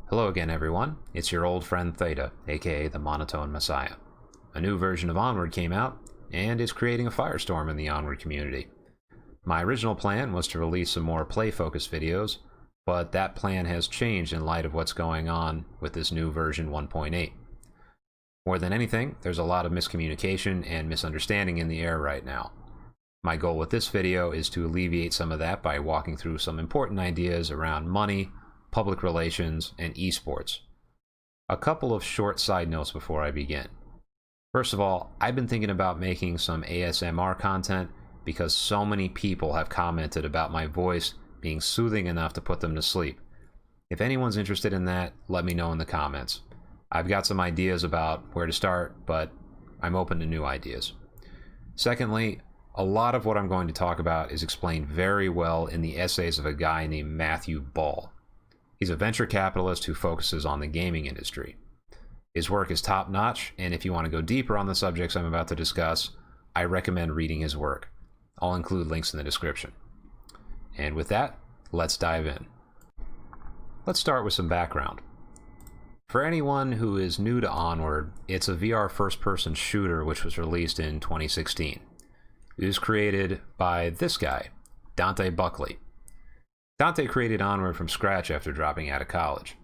Hello again, everyone. It's your old friend Theta, aka the Monotone Messiah. A new version of Onward came out, and is creating a firestorm in the Onward community. My original plan was to release some more play-focused videos, but that plan has changed in light of what's going on with this new version 1.8. More than anything, there's a lot of miscommunication and misunderstanding in the air right now. My goal with this video is to alleviate some of that by walking through some important ideas around money, public relations, and esports. A couple of short side notes before I begin. First of all, I've been thinking about making some ASMR content because so many people have commented about my voice being soothing enough to put them to sleep. If anyone's interested in that, let me know in the comments. I've got some ideas about where to start, but I'm open to new ideas. Secondly, a lot of what I'm going to talk about is explained very well in the essays of a guy named Matthew Ball. He's a venture capitalist who focuses on the gaming industry. His work is top-notch, and if you want to go deeper on the subjects I'm about to discuss, I recommend reading his work. I'll include links in the description. And with that, let's dive in. Let's start with some background. For anyone who is new to Onward, it's a VR first-person shooter which was released in 2016. It was created by this guy, Dante Buckley. Dante created Onward from scratch after dropping out of college.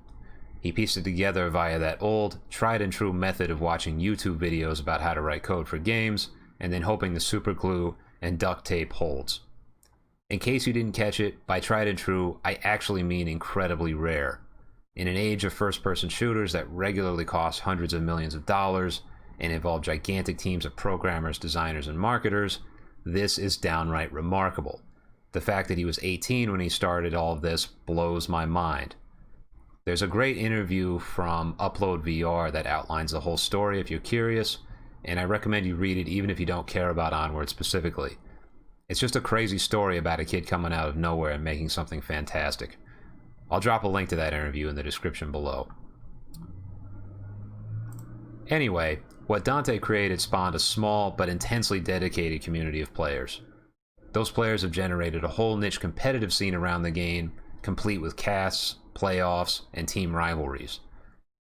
He pieced it together via that old, tried-and-true method of watching YouTube videos about how to write code for games, and then hoping the superglue and duct tape holds. In case you didn't catch it, by tried and true, I actually mean incredibly rare. In an age of first-person shooters that regularly cost hundreds of millions of dollars and involve gigantic teams of programmers, designers, and marketers, this is downright remarkable. The fact that he was 18 when he started all of this blows my mind. There's a great interview from Upload VR that outlines the whole story if you're curious, and I recommend you read it even if you don't care about Onward specifically. It's just a crazy story about a kid coming out of nowhere and making something fantastic. I'll drop a link to that interview in the description below. Anyway, what Dante created spawned a small but intensely dedicated community of players. Those players have generated a whole niche competitive scene around the game, complete with casts, playoffs, and team rivalries.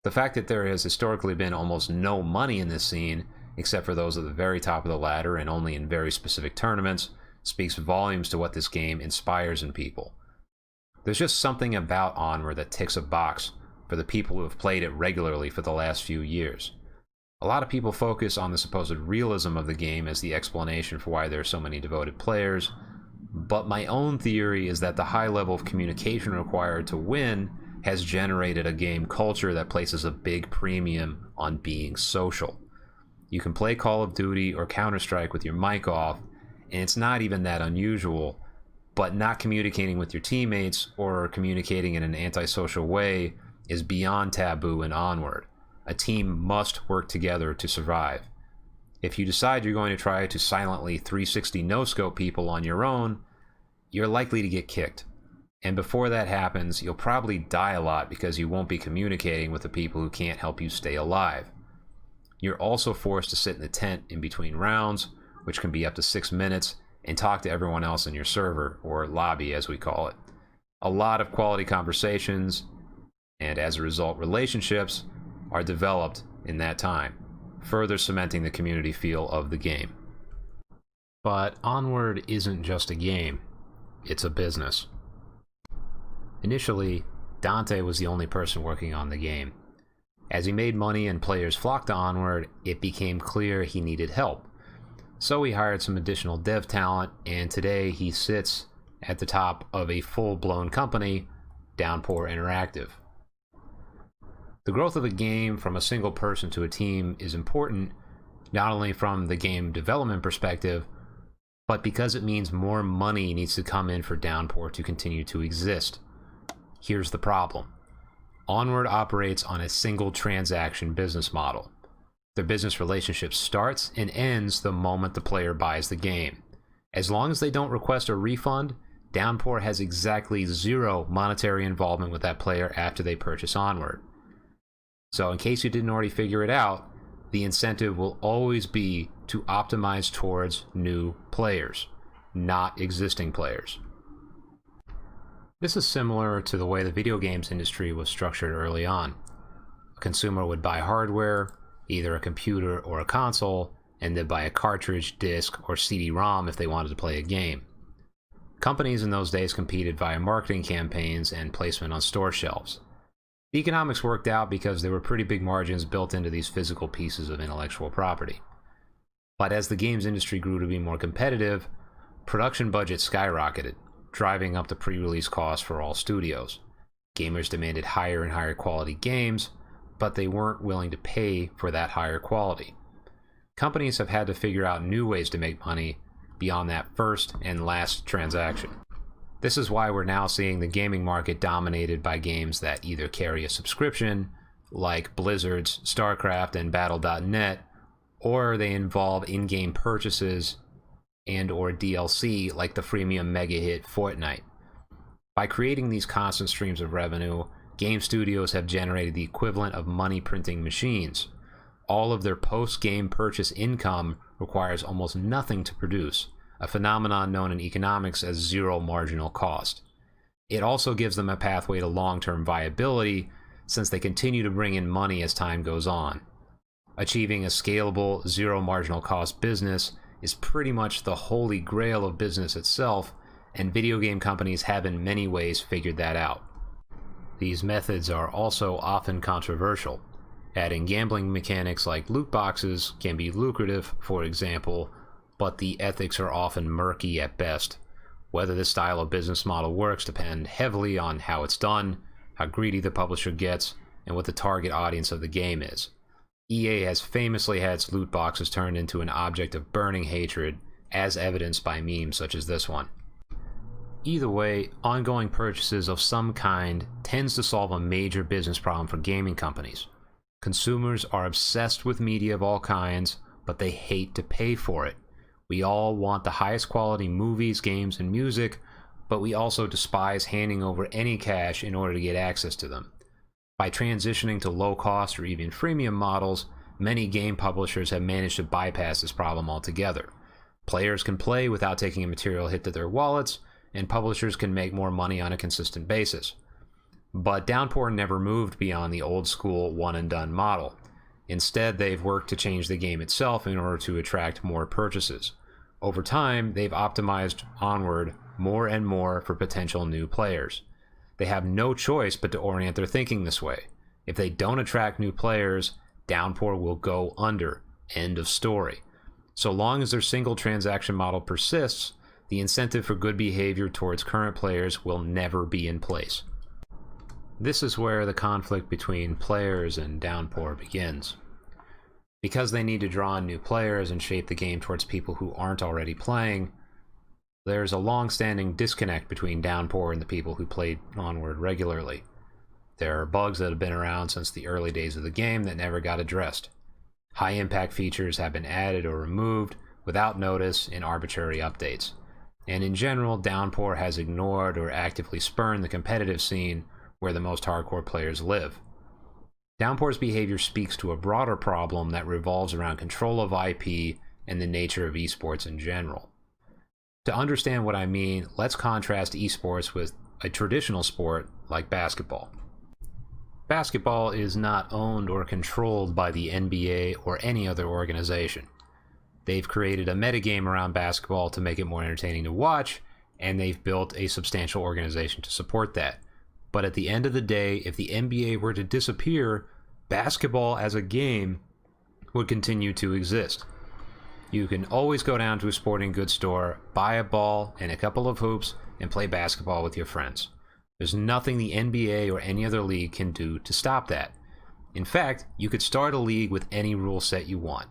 The fact that there has historically been almost no money in this scene, except for those at the very top of the ladder and only in very specific tournaments, speaks volumes to what this game inspires in people. There's just something about Onward that ticks a box for the people who have played it regularly for the last few years. A lot of people focus on the supposed realism of the game as the explanation for why there are so many devoted players, but my own theory is that the high level of communication required to win has generated a game culture that places a big premium on being social. You can play Call of Duty or Counter-Strike with your mic off, and it's not even that unusual, but not communicating with your teammates or communicating in an antisocial way is beyond taboo in Onward. A team must work together to survive. If you decide you're going to try to silently 360 no-scope people on your own, you're likely to get kicked. And before that happens, you'll probably die a lot because you won't be communicating with the people who can't help you stay alive. You're also forced to sit in the tent in between rounds, which can be up to 6 minutes, and talk to everyone else in your server, or lobby as we call it. A lot of quality conversations, and as a result relationships, are developed in that time, further cementing the community feel of the game. But Onward isn't just a game, it's a business. Initially, Dante was the only person working on the game. As he made money and players flocked to Onward, it became clear he needed help. So he hired some additional dev talent, and today he sits at the top of a full-blown company, Downpour Interactive. The growth of a game from a single person to a team is important, not only from the game development perspective, but because it means more money needs to come in for Downpour to continue to exist. Here's the problem. Onward operates on a single transaction business model. Their business relationship starts and ends the moment the player buys the game. As long as they don't request a refund, Downpour has exactly zero monetary involvement with that player after they purchase Onward. So in case you didn't already figure it out, the incentive will always be to optimize towards new players, not existing players. This is similar to the way the video games industry was structured early on. A consumer would buy hardware, either a computer or a console, and then buy a cartridge, disc, or CD-ROM if they wanted to play a game. Companies in those days competed via marketing campaigns and placement on store shelves. The economics worked out because there were pretty big margins built into these physical pieces of intellectual property. But as the games industry grew to be more competitive, production budgets skyrocketed, driving up the pre-release costs for all studios. Gamers demanded higher and higher quality games, but they weren't willing to pay for that higher quality. Companies have had to figure out new ways to make money beyond that first and last transaction. This is why we're now seeing the gaming market dominated by games that either carry a subscription, like Blizzard's StarCraft and Battle.net, or they involve in-game purchases and or DLC like the freemium mega hit Fortnite. By creating these constant streams of revenue, game studios have generated the equivalent of money printing machines. All of their post-game purchase income requires almost nothing to produce, a phenomenon known in economics as zero marginal cost. It also gives them a pathway to long-term viability, since they continue to bring in money as time goes on. Achieving a scalable, zero marginal cost business is pretty much the holy grail of business itself, and video game companies have in many ways figured that out. These methods are also often controversial. Adding gambling mechanics like loot boxes can be lucrative, for example, but the ethics are often murky at best. Whether this style of business model works depends heavily on how it's done, how greedy the publisher gets, and what the target audience of the game is. EA has famously had its loot boxes turned into an object of burning hatred, as evidenced by memes such as this one. Either way, ongoing purchases of some kind tends to solve a major business problem for gaming companies. Consumers are obsessed with media of all kinds, but they hate to pay for it. We all want the highest quality movies, games, and music, but we also despise handing over any cash in order to get access to them. By transitioning to low-cost or even freemium models, many game publishers have managed to bypass this problem altogether. Players can play without taking a material hit to their wallets, and publishers can make more money on a consistent basis. But Downpour never moved beyond the old-school one-and-done model. Instead, they've worked to change the game itself in order to attract more purchases. Over time, they've optimized Onward more and more for potential new players. They have no choice but to orient their thinking this way. If they don't attract new players, Downpour will go under. End of story. So long as their single transaction model persists, the incentive for good behavior towards current players will never be in place. This is where the conflict between players and Downpour begins. Because they need to draw in new players and shape the game towards people who aren't already playing, there's a long-standing disconnect between Downpour and the people who played Onward regularly. There are bugs that have been around since the early days of the game that never got addressed. High-impact features have been added or removed without notice in arbitrary updates. And in general, Downpour has ignored or actively spurned the competitive scene where the most hardcore players live. Downpour's behavior speaks to a broader problem that revolves around control of IP and the nature of esports in general. To understand what I mean, let's contrast esports with a traditional sport like basketball. Basketball is not owned or controlled by the NBA or any other organization. They've created a metagame around basketball to make it more entertaining to watch, and they've built a substantial organization to support that. But at the end of the day, if the NBA were to disappear, basketball as a game would continue to exist. You can always go down to a sporting goods store, buy a ball and a couple of hoops, and play basketball with your friends. There's nothing the NBA or any other league can do to stop that. In fact, you could start a league with any rule set you want.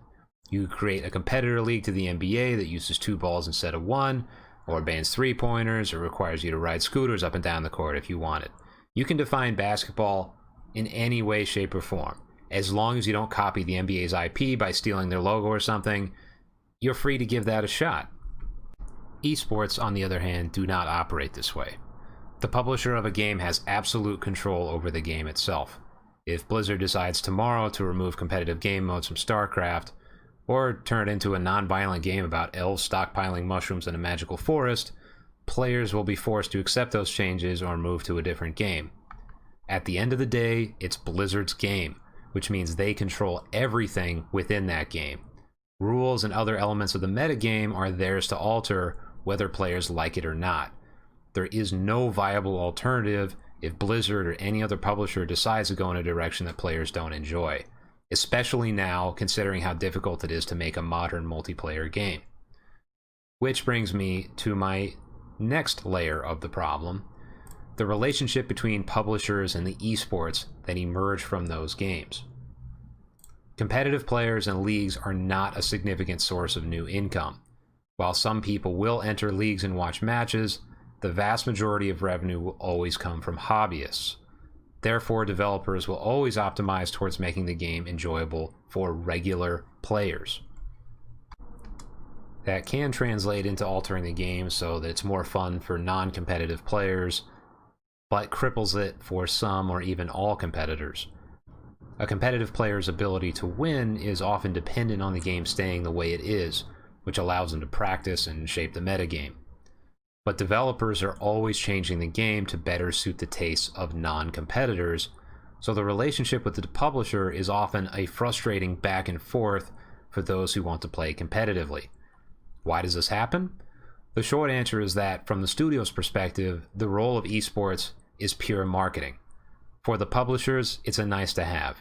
You could create a competitor league to the NBA that uses 2 balls instead of 1, or bans 3-pointers, or requires you to ride scooters up and down the court if you want it. You can define basketball in any way, shape, or form. As long as you don't copy the NBA's IP by stealing their logo or something, you're free to give that a shot. Esports, on the other hand, do not operate this way. The publisher of a game has absolute control over the game itself. If Blizzard decides tomorrow to remove competitive game modes from StarCraft, or turn it into a non-violent game about elves stockpiling mushrooms in a magical forest, players will be forced to accept those changes or move to a different game. At the end of the day, it's Blizzard's game, which means they control everything within that game. Rules and other elements of the metagame are theirs to alter whether players like it or not. There is no viable alternative if Blizzard or any other publisher decides to go in a direction that players don't enjoy, especially now considering how difficult it is to make a modern multiplayer game. Which brings me to my next layer of the problem, the relationship between publishers and the esports that emerge from those games. Competitive players and leagues are not a significant source of new income. While some people will enter leagues and watch matches, the vast majority of revenue will always come from hobbyists. Therefore, developers will always optimize towards making the game enjoyable for regular players. That can translate into altering the game so that it's more fun for non-competitive players, but cripples it for some or even all competitors. A competitive player's ability to win is often dependent on the game staying the way it is, which allows them to practice and shape the metagame. But developers are always changing the game to better suit the tastes of non-competitors, so the relationship with the publisher is often a frustrating back and forth for those who want to play competitively. Why does this happen? The short answer is that, from the studio's perspective, the role of esports is pure marketing. For the publishers, it's a nice to have.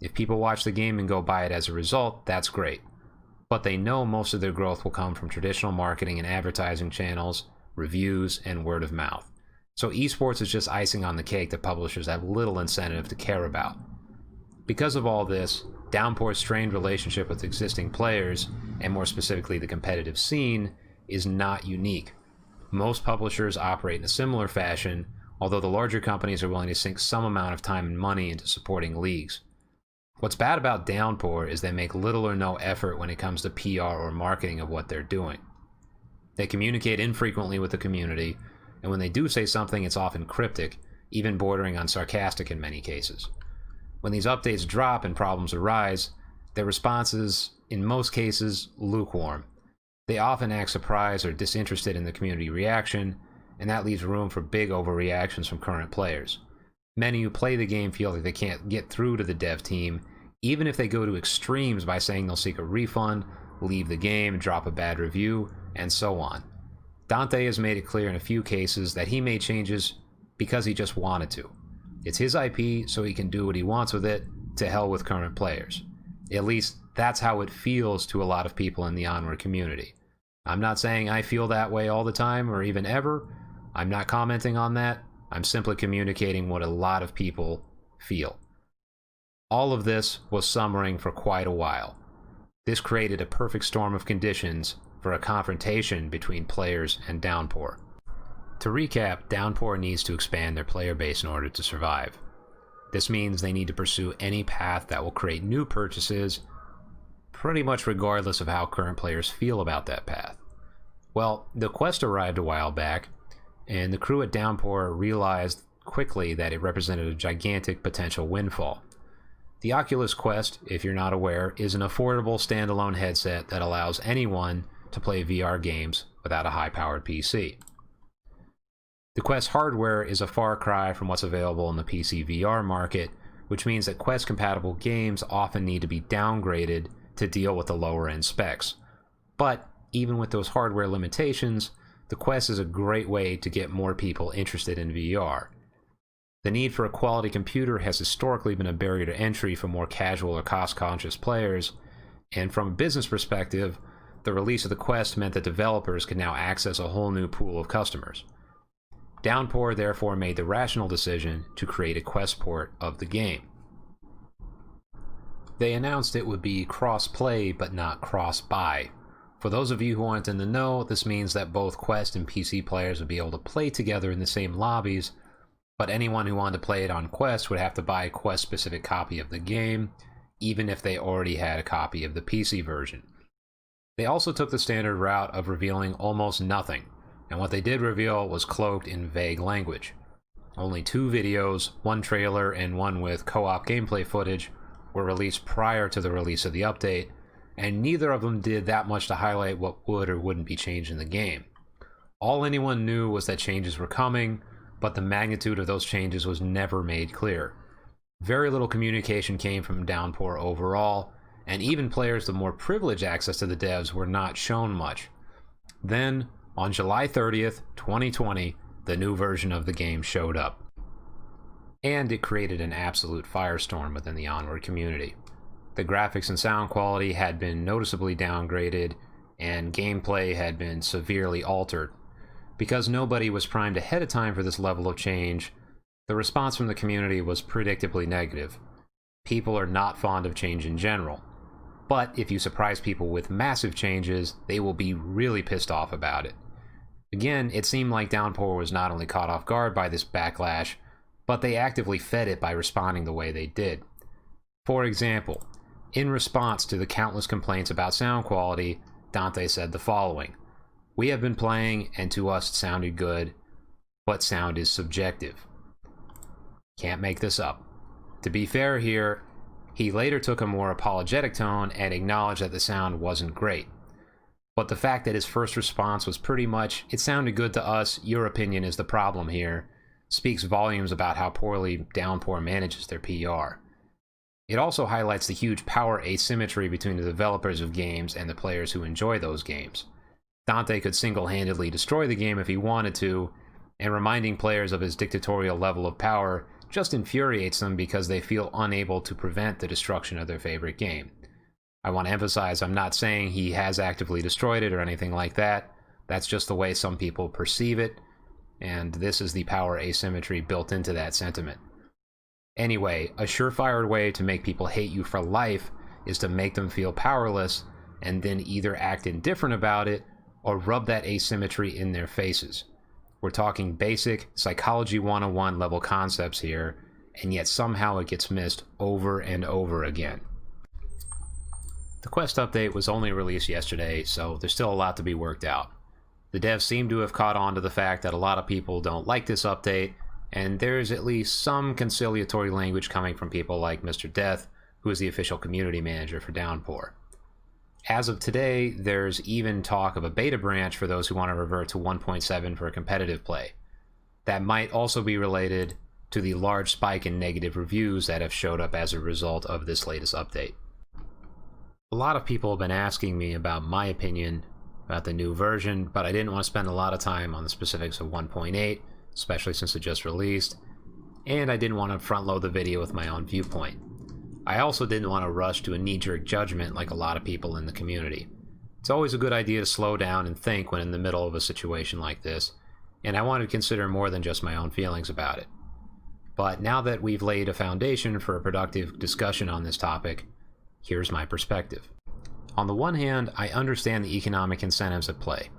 If people watch the game and go buy it as a result, that's great. But they know most of their growth will come from traditional marketing and advertising channels, reviews, and word of mouth. So esports is just icing on the cake that publishers have little incentive to care about. Because of all this, Downpour's strained relationship with existing players, and more specifically the competitive scene, is not unique. Most publishers operate in a similar fashion, although the larger companies are willing to sink some amount of time and money into supporting leagues. What's bad about Downpour is they make little or no effort when it comes to PR or marketing of what they're doing. They communicate infrequently with the community, and when they do say something, it's often cryptic, even bordering on sarcastic in many cases. When these updates drop and problems arise, their response is, in most cases, lukewarm. They often act surprised or disinterested in the community reaction, and that leaves room for big overreactions from current players. Many who play the game feel like they can't get through to the dev team, even if they go to extremes by saying they'll seek a refund, leave the game, drop a bad review, and so on. Dante has made it clear in a few cases that he made changes because he just wanted to. It's his IP, so he can do what he wants with it, to hell with current players. At least, that's how it feels to a lot of people in the Onward community. I'm not saying I feel that way all the time, or even ever. I'm not commenting on that. I'm simply communicating what a lot of people feel. All of this was simmering for quite a while. This created a perfect storm of conditions for a confrontation between players and Downpour. To recap, Downpour needs to expand their player base in order to survive. This means they need to pursue any path that will create new purchases, pretty much regardless of how current players feel about that path. Well, the Quest arrived a while back, and the crew at Downpour realized quickly that it represented a gigantic potential windfall. The Oculus Quest, if you're not aware, is an affordable standalone headset that allows anyone to play VR games without a high-powered PC. The Quest hardware is a far cry from what's available in the PC VR market, which means that Quest-compatible games often need to be downgraded to deal with the lower-end specs. But even with those hardware limitations, the Quest is a great way to get more people interested in VR. The need for a quality computer has historically been a barrier to entry for more casual or cost-conscious players, and from a business perspective, the release of the Quest meant that developers could now access a whole new pool of customers. Downpour therefore made the rational decision to create a Quest port of the game. They announced it would be cross-play but not cross-buy. For those of you who aren't in the know, this means that both Quest and PC players would be able to play together in the same lobbies, but anyone who wanted to play it on Quest would have to buy a Quest-specific copy of the game, even if they already had a copy of the PC version. They also took the standard route of revealing almost nothing, and what they did reveal was cloaked in vague language. Only 2 videos, one trailer and one with co-op gameplay footage, were released prior to the release of the update, and neither of them did that much to highlight what would or wouldn't be changed in the game. All anyone knew was that changes were coming, but the magnitude of those changes was never made clear. Very little communication came from Downpour overall, and even players with more privileged access to the devs were not shown much. Then, on July 30th, 2020, the new version of the game showed up. And it created an absolute firestorm within the Onward community. The graphics and sound quality had been noticeably downgraded, and gameplay had been severely altered. Because nobody was primed ahead of time for this level of change, the response from the community was predictably negative. People are not fond of change in general. But if you surprise people with massive changes, they will be really pissed off about it. Again, it seemed like Downpour was not only caught off guard by this backlash, but they actively fed it by responding the way they did. For example, in response to the countless complaints about sound quality, Dante said the following: "We have been playing, and to us it sounded good, but sound is subjective." Can't make this up. To be fair here, he later took a more apologetic tone and acknowledged that the sound wasn't great. But the fact that his first response was pretty much, "It sounded good to us, your opinion is the problem here," speaks volumes about how poorly Downpour manages their PR. It also highlights the huge power asymmetry between the developers of games and the players who enjoy those games. Dante could single-handedly destroy the game if he wanted to, and reminding players of his dictatorial level of power just infuriates them because they feel unable to prevent the destruction of their favorite game. I want to emphasize, I'm not saying he has actively destroyed it or anything like that. That's just the way some people perceive it, and this is the power asymmetry built into that sentiment. Anyway, a surefire way to make people hate you for life is to make them feel powerless and then either act indifferent about it or rub that asymmetry in their faces. We're talking basic psychology 101 level concepts here, and yet somehow it gets missed over and over again. The Quest update was only released yesterday, so there's still a lot to be worked out. The devs seem to have caught on to the fact that a lot of people don't like this update, and there's at least some conciliatory language coming from people like Mr. Death, who is the official community manager for Downpour. As of today, there's even talk of a beta branch for those who want to revert to 1.7 for competitive play. That might also be related to the large spike in negative reviews that have showed up as a result of this latest update. A lot of people have been asking me about my opinion about the new version, but I didn't want to spend a lot of time on the specifics of 1.8, especially since it just released, and I didn't want to front load the video with my own viewpoint. I also didn't want to rush to a knee-jerk judgment like a lot of people in the community. It's always a good idea to slow down and think when in the middle of a situation like this, and I wanted to consider more than just my own feelings about it. But now that we've laid a foundation for a productive discussion on this topic, here's my perspective. On the one hand, I understand the economic incentives at play.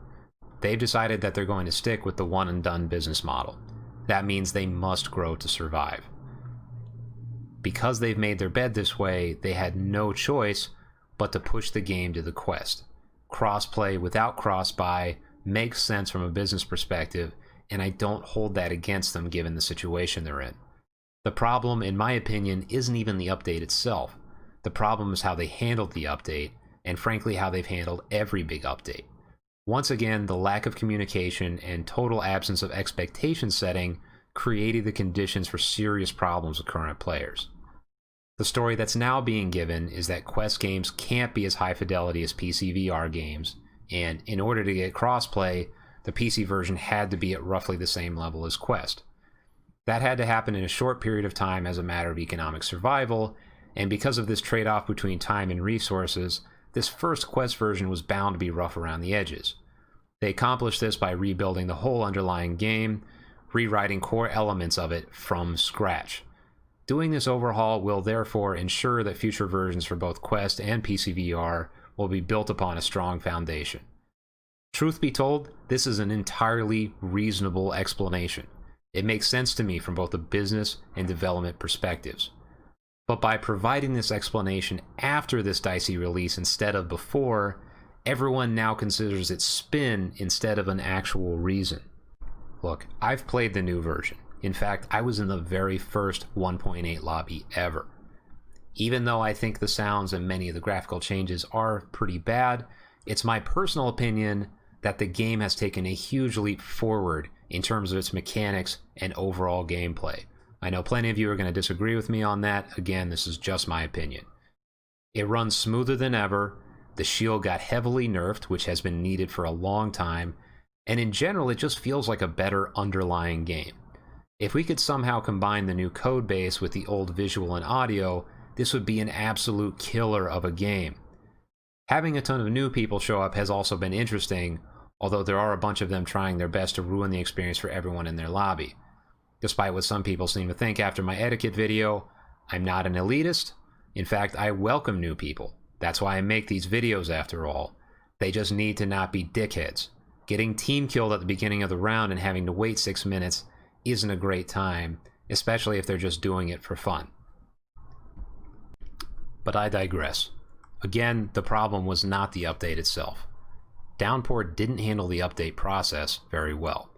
They've decided that they're going to stick with the one-and-done business model. That means they must grow to survive. Because they've made their bed this way, they had no choice but to push the game to the Quest. Crossplay without cross-buy makes sense from a business perspective, and I don't hold that against them given the situation they're in. The problem, in my opinion, isn't even the update itself. The problem is how they handled the update, and frankly how they've handled every big update. Once again, the lack of communication and total absence of expectation setting created the conditions for serious problems with current players. The story that's now being given is that Quest games can't be as high fidelity as PC VR games, and in order to get crossplay, the PC version had to be at roughly the same level as Quest. That had to happen in a short period of time as a matter of economic survival, and because of this trade-off between time and resources, this first Quest version was bound to be rough around the edges. They accomplished this by rebuilding the whole underlying game, rewriting core elements of it from scratch. Doing this overhaul will therefore ensure that future versions for both Quest and PC VR will be built upon a strong foundation. Truth be told, this is an entirely reasonable explanation. It makes sense to me from both a business and development perspectives. But by providing this explanation after this dicey release instead of before, everyone now considers it spin instead of an actual reason. Look, I've played the new version. In fact, I was in the very first 1.8 lobby ever. Even though I think the sounds and many of the graphical changes are pretty bad, it's my personal opinion that the game has taken a huge leap forward in terms of its mechanics and overall gameplay. I know plenty of you are going to disagree with me on that. Again, this is just my opinion. It runs smoother than ever. The shield got heavily nerfed, which has been needed for a long time. And in general, it just feels like a better underlying game. If we could somehow combine the new code base with the old visual and audio, this would be an absolute killer of a game. Having a ton of new people show up has also been interesting, although there are a bunch of them trying their best to ruin the experience for everyone in their lobby. Despite what some people seem to think after my etiquette video, I'm not an elitist. In fact, I welcome new people. That's why I make these videos after all. They just need to not be dickheads. Getting team killed at the beginning of the round and having to wait 6 minutes isn't a great time, especially if they're just doing it for fun. But I digress. Again, the problem was not the update itself. Downpour didn't handle the update process very well.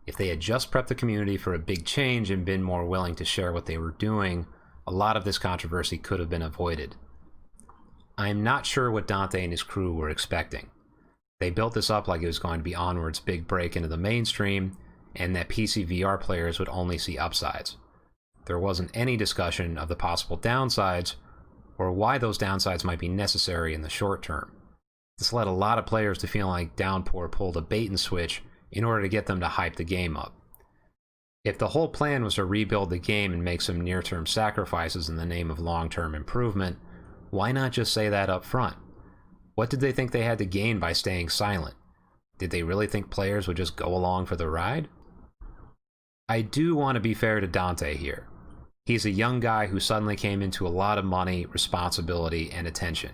If they had just prepped the community for a big change and been more willing to share what they were doing, a lot of this controversy could have been avoided. I'm not sure what Dante and his crew were expecting. They built this up like it was going to be Onward's big break into the mainstream, and that PC VR players would only see upsides. There wasn't any discussion of the possible downsides, or why those downsides might be necessary in the short term. This led a lot of players to feel like Downpour pulled a bait and switch in order to get them to hype the game up. If the whole plan was to rebuild the game and make some near-term sacrifices in the name of long-term improvement, why not just say that up front? What did they think they had to gain by staying silent? Did they really think players would just go along for the ride? I do want to be fair to Dante here. He's a young guy who suddenly came into a lot of money, responsibility, and attention.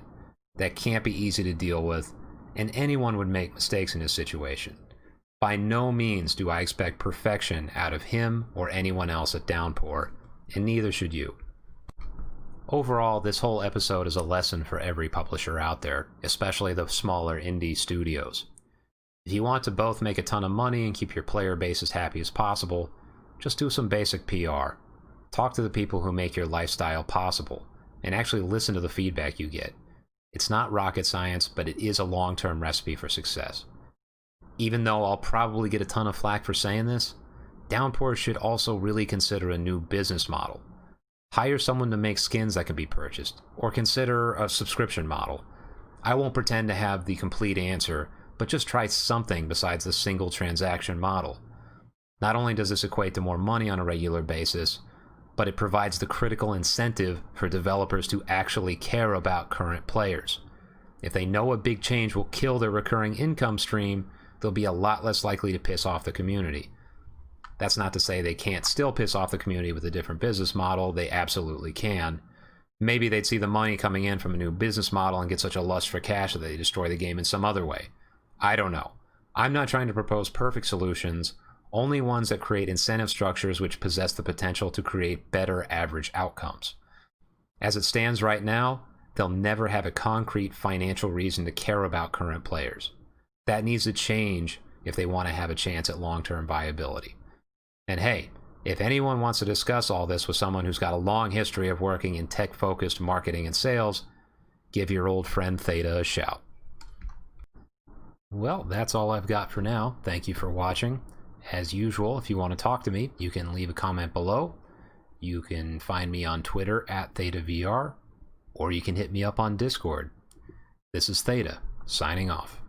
That can't be easy to deal with, and anyone would make mistakes in his situation. By no means do I expect perfection out of him or anyone else at Downpour, and neither should you. Overall, this whole episode is a lesson for every publisher out there, especially the smaller indie studios. If you want to both make a ton of money and keep your player base as happy as possible, just do some basic PR. Talk to the people who make your lifestyle possible, and actually listen to the feedback you get. It's not rocket science, but it is a long-term recipe for success. Even though I'll probably get a ton of flack for saying this, Downpour should also really consider a new business model. Hire someone to make skins that can be purchased, or consider a subscription model. I won't pretend to have the complete answer, but just try something besides the single transaction model. Not only does this equate to more money on a regular basis, but it provides the critical incentive for developers to actually care about current players. If they know a big change will kill their recurring income stream, they'll be a lot less likely to piss off the community. That's not to say they can't still piss off the community with a different business model. They absolutely can. Maybe they'd see the money coming in from a new business model and get such a lust for cash that they destroy the game in some other way. I don't know. I'm not trying to propose perfect solutions, only ones that create incentive structures which possess the potential to create better average outcomes. As it stands right now, they'll never have a concrete financial reason to care about current players. That needs to change if they want to have a chance at long-term viability. And hey, if anyone wants to discuss all this with someone who's got a long history of working in tech-focused marketing and sales, give your old friend Theta a shout. Well, that's all I've got for now. Thank you for watching. As usual, if you want to talk to me, you can leave a comment below. You can find me on Twitter at ThetaVR, or you can hit me up on Discord. This is Theta, signing off.